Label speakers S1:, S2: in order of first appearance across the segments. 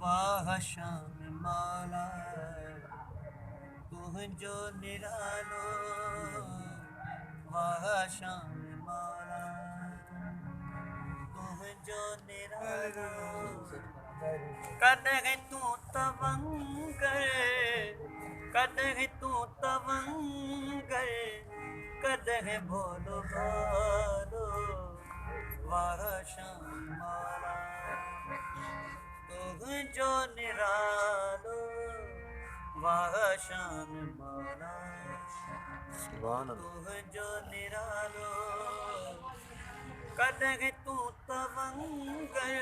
S1: वाह शाम मौला तुझो निरालो, वाह शाम मौला तुझो निरालो। कदे तू तवंगर, कदे तू तवंगर, कदे भोलो भालो, वाह शाम मौला तुझो निरालो, वाह शान मौला तुझो निरालो। कदे तू तवंगर,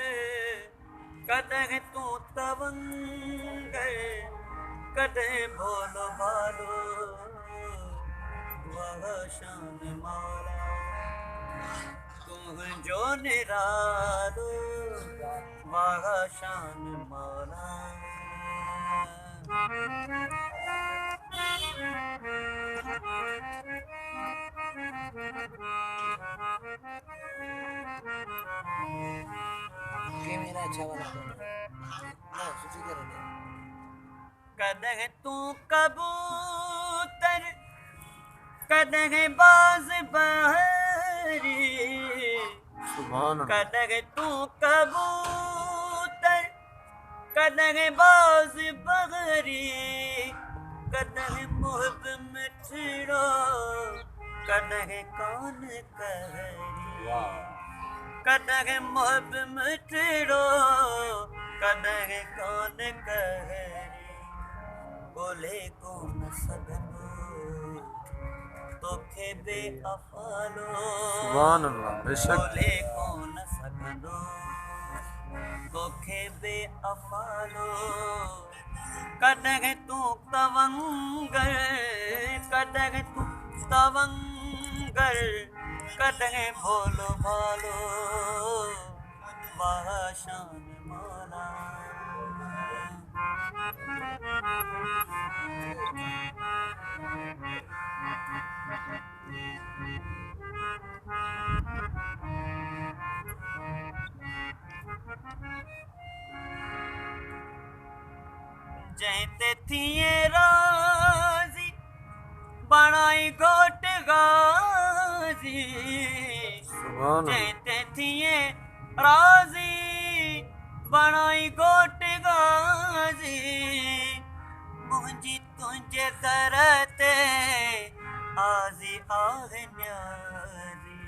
S1: कदे तू तवंगर, कदे भोलो भालो, वाह शान मौला तुझो निरालो, वाह शान मौला।
S2: मेरा अच्छा वाला
S1: कदे तू कबूतर, कदे बाज बहरी, कदे तू कबूतर, कदे बाज बहरी, कदे मुहब मिठड़ो, कदे कौन कहरी, कदे मुहब मिठड़ो, कदे कौन कहरी। बोले कौन सगनो तोखे बे अफालो, बोले कौन सगनो तोखे बे अफालो। कदे तू तवंगर, कदे तू तवंगर, कदे भोलो भालो, वाह शान मौला। जैते थिए राजी बनाई गोट गाजी, जैते थिए राजी बनाई गोट गाजी। मुझी तुझे दरते आजी आह न्याजी,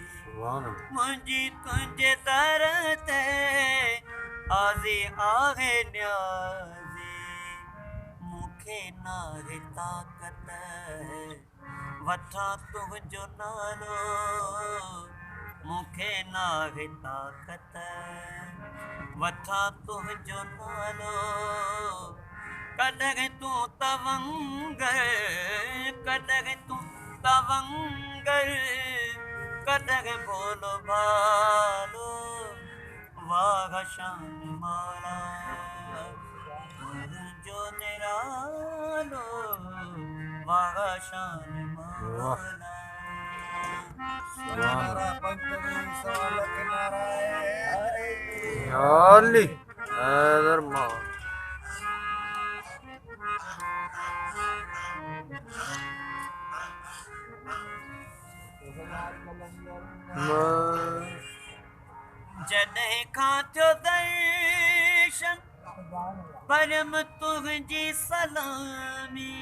S1: मुझी तुझे दरते आजी आह न्याजी। मुखे नारे ताकत वठा तुझो नालो, मुखे नारे ताकत वठा तुझो नालो। कदे तू तवंगर, कदे तू तवंगर, कदे भोलो भालो, वाह शान मौला तुझो निरालो, वाह शान मौला। जॾहिं खां थियो दर्शन परम तुझी सलामी,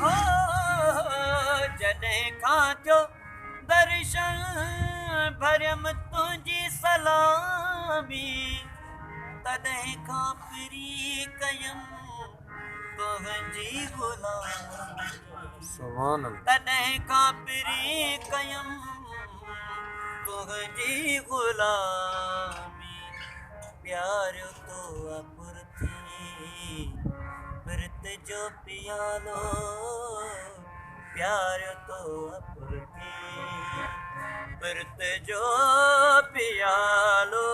S1: हो जॾहिं खां थियो दर्शन परम तुझी सलामी। तॾहिं खां पिरी कयम तुझी गुलामी, तॾहिं खां पिरी कयम तुझी गुलामी। प्यारो तो अपुरथी मृत जो पियालो, प्यारो तो अपुरथी मृत जो पियालो।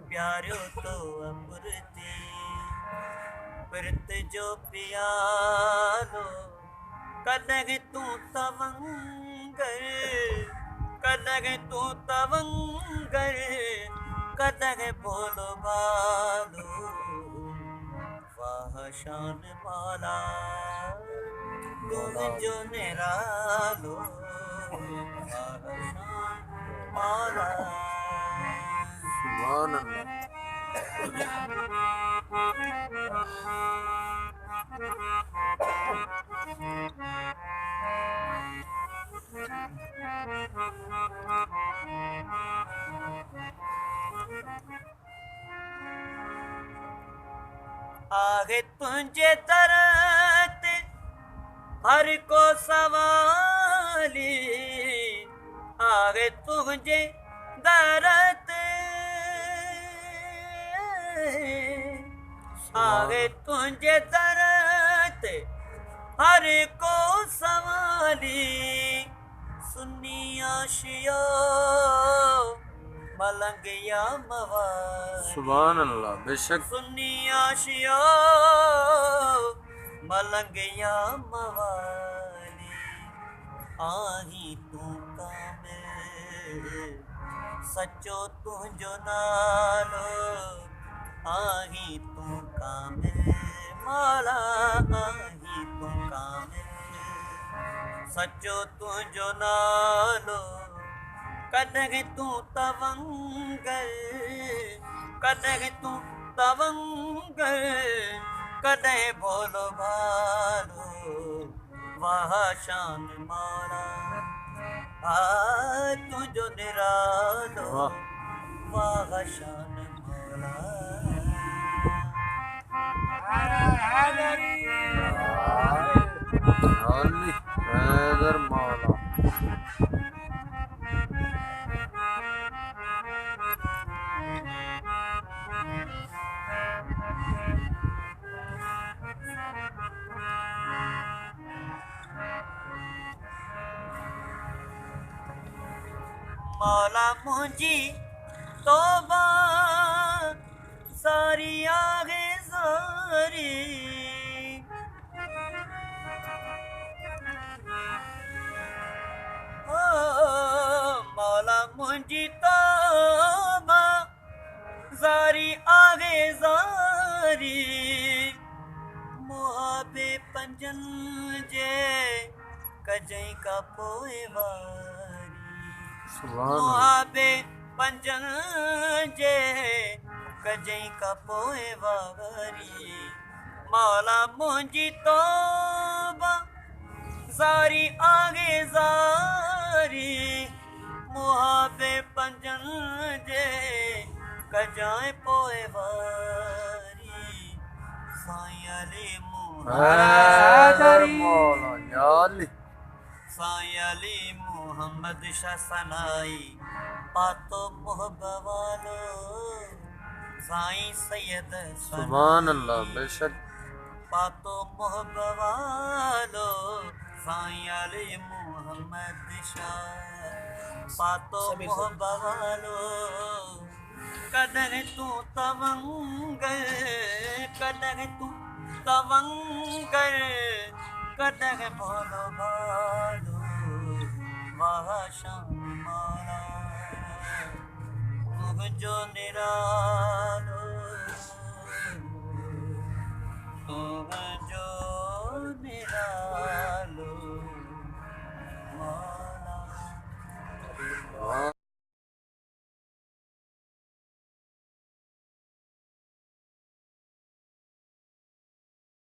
S1: प्यारो तो अपुरथी मृत जो पियालो, कदग तू तवंगर, कदग तू तवंगर, कदग बोलो बालो, वाह शान माला तुम जो निरालो, वाह शान माला।
S2: सुभान अल्लाह।
S1: आगे तुझे तरत हर को सवाली, आगे तुझे दरत, आगे तुझे दरत हर को सवाली, सुन्नी आशिया मलंग या मवाली।
S2: सुभान अल्लाह। बेशक
S1: सुन्नी आशिया मलंग या मवाली, आही तू कामिल सच्चो तुझो नालो, आही तू कामिल मौला, आही तू कामिल सच्चो तुझो नालो, कदग तू तवंगर, कदग तू तवंगर, कदे बोलो भालो, वाह शान मौला, तुझो निरालो, वाह शान मौला।
S2: अली हैदर मौला।
S1: मौला मुझी तौबा सारी आगे सारी, ओ मौला मुझी तौबा सारी आगे सारी, मुहाबे पंजन जे कजई का पोए वारी, मुहाबे पंजन जे कजई का पोए वारी, मौला मुंहिंजी तौबा सारी आगे ज़ारी, मुहाबे पंजन जे कजाए पोए वारी, साईं अली
S2: हैदर मौला या अली।
S1: साईं अली मोहम्मद शाह सनाई पातो मोहब्बत वालो, साईं सैयद
S2: सुभान अल्लाह। बेशक
S1: पातो मोहब्बत वालो, साईं अली मोहम्मद शाह पातो मोहब्बत वालो, कदर तू तवंगर, कदर तू तवंगर, कदर बोलो भालो, वाह शान मौला तुझो निरालो।